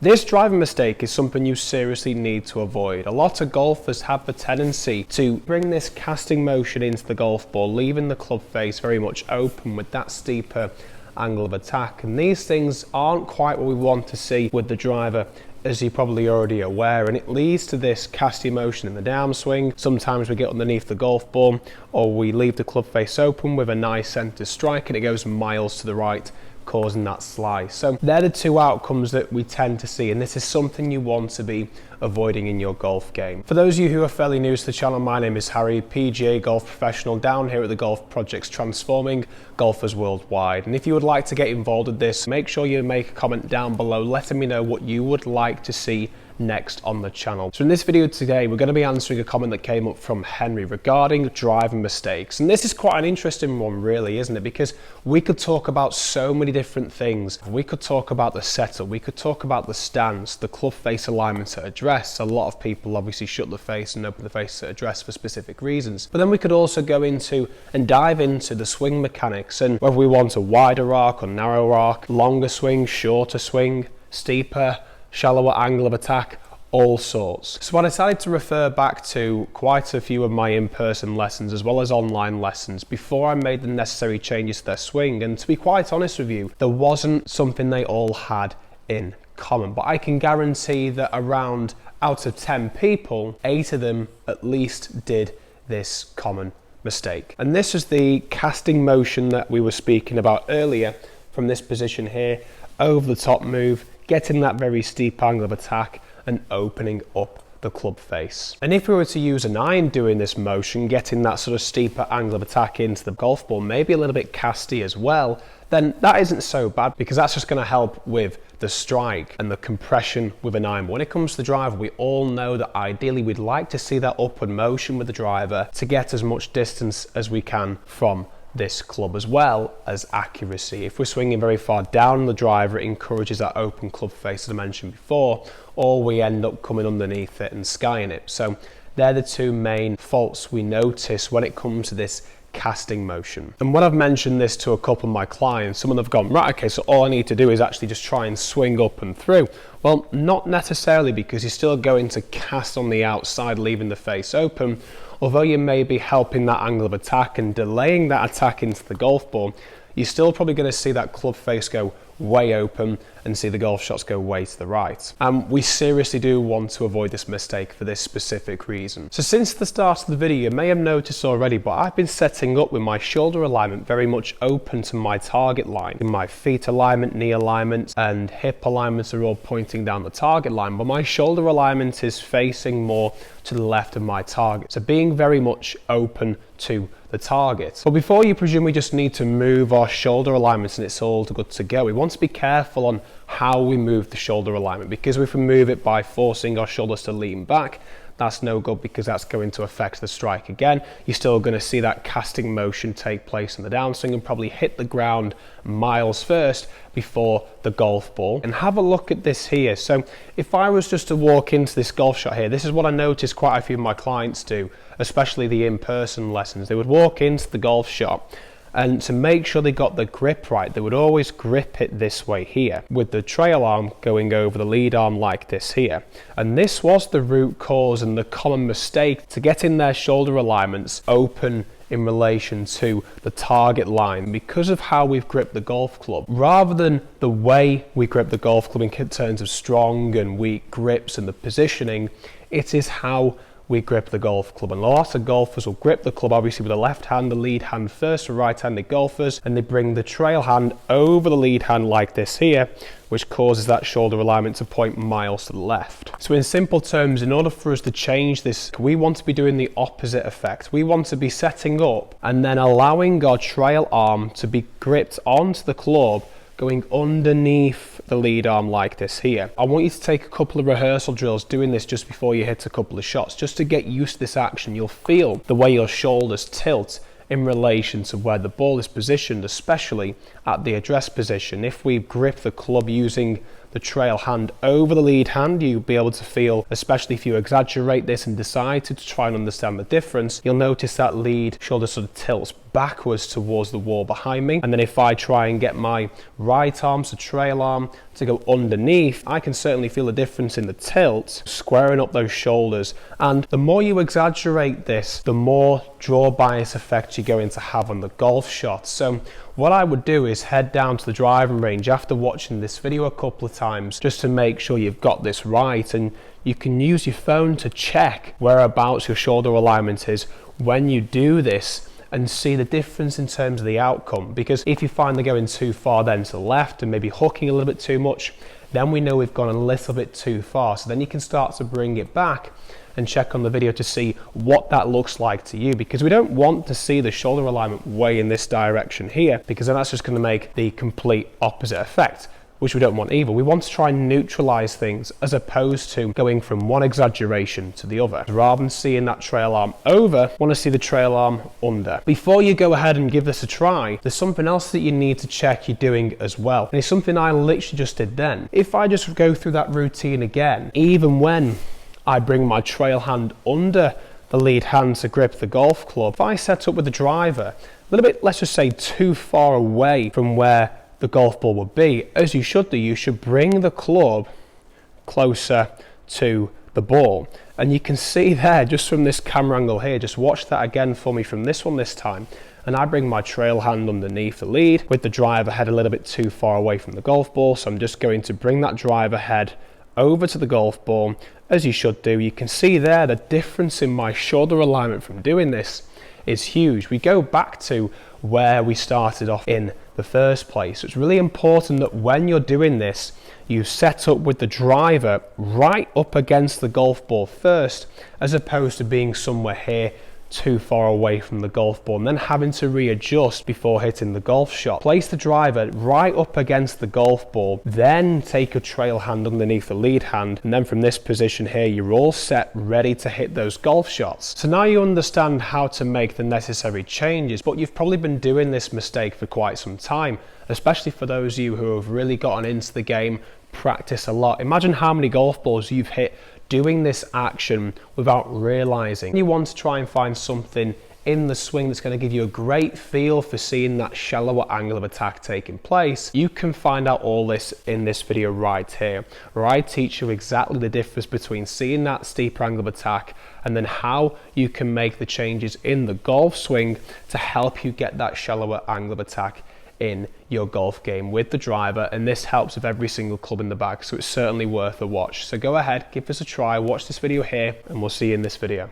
This driving mistake is something you seriously need to avoid. A lot of golfers have the tendency to bring this casting motion into the golf ball, leaving the club face very much open with that steeper angle of attack. And these things aren't quite what we want to see with the driver, as you're probably already aware, and it leads to this casting motion in the downswing. Sometimes we get underneath the golf ball, or we leave the club face open with a nice centre strike and it goes miles to the right, causing that slice. So they're the two outcomes that we tend to see, and this is something you want to be avoiding in your golf game. For those of you who are fairly new to the channel, my name is Harry, PGA golf professional down here at the Golf Projects, transforming golfers worldwide. And if you would like to get involved with this, make sure you make a comment down below letting me know what you would like to see next on the channel. So in this video today, we're going to be answering a comment that came up from Henry regarding driving mistakes. And this is quite an interesting one really, isn't it? Because we could talk about so many different things. We could talk about the setup, we could talk about the stance, the club face alignment at address. A lot of people obviously shut the face and open the face at address for specific reasons. But then we could also go into and dive into the swing mechanics and whether we want a wider arc or narrow arc, longer swing, shorter swing, steeper, shallower angle of attack, all sorts. So I decided to refer back to quite a few of my in-person lessons as well as online lessons before I made the necessary changes to their swing. And to be quite honest with you, there wasn't something they all had in common, but I can guarantee that around out of 10 people, 8 of them at least did this common mistake. And this is the casting motion that we were speaking about earlier from this position here, over the top move, getting that very steep angle of attack and opening up the club face. And if we were to use an iron doing this motion, getting that sort of steeper angle of attack into the golf ball, maybe a little bit casty as well, then that isn't so bad because that's just going to help with the strike and the compression with an iron. But when it comes to the driver, we all know that ideally we'd like to see that upward motion with the driver to get as much distance as we can from this club, as well as accuracy. If we're swinging very far down the driver, it encourages that open club face as I mentioned before, or we end up coming underneath it and skying it. So they're the two main faults we notice when it comes to this casting motion. And when I've mentioned this to a couple of my clients, some of them have gone, right, okay, so all I need to do is actually just try and swing up and through. Well, not necessarily, because you're still going to cast on the outside, leaving the face open. Although you may be helping that angle of attack and delaying that attack into the golf ball, you're still probably going to see that club face go way open and see the golf shots go way to the right. And we seriously do want to avoid this mistake for this specific reason. So since the start of the video, you may have noticed already, but I've been setting up with my shoulder alignment very much open to my target line. In my feet alignment, knee alignment, and hip alignments are all pointing down the target line, but my shoulder alignment is facing more to the left of my target. So being very much open to the target. But before you presume we just need to move our shoulder alignments and it's all good to go, we want to be careful on how we move the shoulder alignment, because if we move it by forcing our shoulders to lean back, that's no good because that's going to affect the strike again. You're still going to see that casting motion take place in the downswing and probably hit the ground miles first before the golf ball. And have a look at this here. So if I was just to walk into this golf shot here, this is what I noticed quite a few of my clients do, especially the in-person lessons. They would walk into the golf shot, and to make sure they got the grip right, they would always grip it this way here, with the trail arm going over the lead arm like this here. And this was the root cause and the common mistake to getting their shoulder alignments open in relation to the target line because of how we've gripped the golf club. Rather than the way we grip the golf club in terms of strong and weak grips and the positioning, it is how we grip the golf club. And lots of golfers will grip the club obviously with the left hand, the lead hand first for right-handed golfers, and they bring the trail hand over the lead hand like this here, which causes that shoulder alignment to point miles to the left. So in simple terms, in order for us to change this, we want to be doing the opposite effect. We want to be setting up and then allowing our trail arm to be gripped onto the club, going underneath the lead arm like this here. I want you to take a couple of rehearsal drills doing this just before you hit a couple of shots, just to get used to this action. You'll feel the way your shoulders tilt in relation to where the ball is positioned, especially at the address position. If we grip the club using the trail hand over the lead hand, you'll be able to feel, especially if you exaggerate this and decide to try and understand the difference, you'll notice that lead shoulder sort of tilts backwards towards the wall behind me. And then if I try and get my right arm, so trail arm, to go underneath, I can certainly feel a difference in the tilt, squaring up those shoulders. And the more you exaggerate this, the more draw bias effect you're going to have on the golf shot. So what I would do is head down to the driving range after watching this video a couple of times, just to make sure you've got this right. And you can use your phone to check whereabouts your shoulder alignment is when you do this, and see the difference in terms of the outcome. Because if you find they're going too far then to the left and maybe hooking a little bit too much, then we know we've gone a little bit too far. So then you can start to bring it back and check on the video to see what that looks like to you, because we don't want to see the shoulder alignment way in this direction here, because then that's just going to make the complete opposite effect, which we don't want either. We want to try and neutralize things as opposed to going from one exaggeration to the other. Rather than seeing that trail arm over, want to see the trail arm under. Before you go ahead and give this a try, there's something else that you need to check you're doing as well. And it's something I literally just did then. If I just go through that routine again, even when I bring my trail hand under the lead hand to grip the golf club, if I set up with the driver a little bit, let's just say, too far away from where the golf ball would be, as you should do, you should bring the club closer to the ball. And you can see there, just from this camera angle here, just watch that again for me from this one this time. And I bring my trail hand underneath the lead with the driver head a little bit too far away from the golf ball. So I'm just going to bring that driver head over to the golf ball, as you should do. You can see there the difference in my shoulder alignment from doing this is huge. We go back to where we started off in the first place. So it's really important that when you're doing this, you set up with the driver right up against the golf ball first, as opposed to being somewhere here too far away from the golf ball and then having to readjust before hitting the golf shot. Place the driver right up against the golf ball, then take your trail hand underneath the lead hand, and then from this position here, you're all set, ready to hit those golf shots. So now you understand how to make the necessary changes, but you've probably been doing this mistake for quite some time, especially for those of you who have really gotten into the game, practice a lot. Imagine how many golf balls you've hit doing this action without realizing. You want to try and find something in the swing that's going to give you a great feel for seeing that shallower angle of attack taking place. You can find out all this in this video right here, where I teach you exactly the difference between seeing that steeper angle of attack and then how you can make the changes in the golf swing to help you get that shallower angle of attack in your golf game with the driver. And this helps with every single club in the bag, so it's certainly worth a watch. So go ahead, give this a try, watch this video here, and we'll see you in this video.